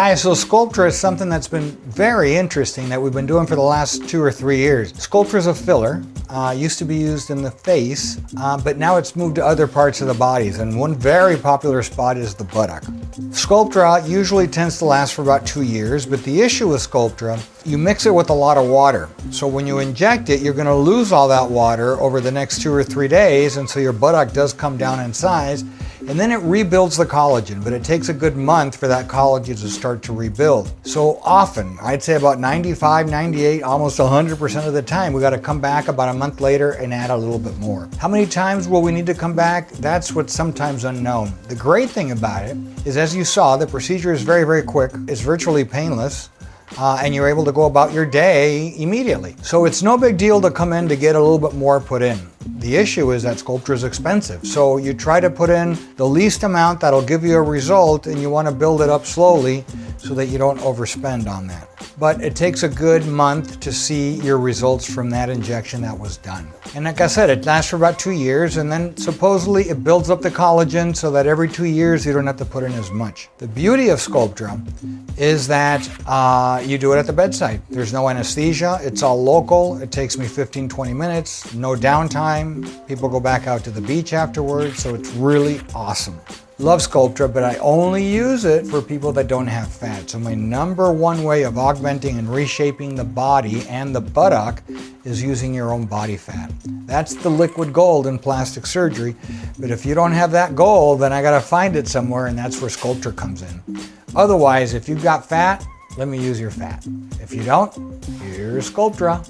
guys, so Sculptra is something that's been very interesting that we've been doing for the last 2 or 3 years. Sculptra is a filler, used to be used in the face, but now it's moved to other parts of the bodies, and one very popular spot is the buttock. Sculptra usually tends to last for about 2 years, but the issue with Sculptra, you mix it with a lot of water. So when you inject it, you're gonna lose all that water over the next 2 or 3 days, and so your buttock does come down in size, and then it rebuilds the collagen, but it takes a good month for that collagen to start to rebuild. So often, I'd say about 95, 98, almost 100% of the time, we gotta come back about a month later and add a little bit more. How many times will we need to come back? That's what's sometimes unknown. The great thing about it is, as you saw, the procedure is very, very quick. It's virtually painless. And you're able to go about your day immediately. So it's no big deal to come in to get a little bit more put in. The issue is that Sculptra is expensive. So you try to put in the least amount that'll give you a result, and you want to build it up slowly so that you don't overspend on that. But it takes a good month to see your results from that injection that was done. And like I said, it lasts for about 2 years, and then supposedly it builds up the collagen so that every 2 years you don't have to put in as much. The beauty of Sculptra is that you do it at the bedside. There's no anesthesia, it's all local. It takes me 15, 20 minutes, no downtime. People go back out to the beach afterwards, so it's really awesome. Love Sculptra, but I only use it for people that don't have fat. So my #1 way of augmenting and reshaping the body and the buttock is using your own body fat. That's the liquid gold in plastic surgery. But if you don't have that gold, then I gotta find it somewhere, and that's where Sculptra comes in. Otherwise, if you've got fat, let me use your fat. If you don't, here's Sculptra.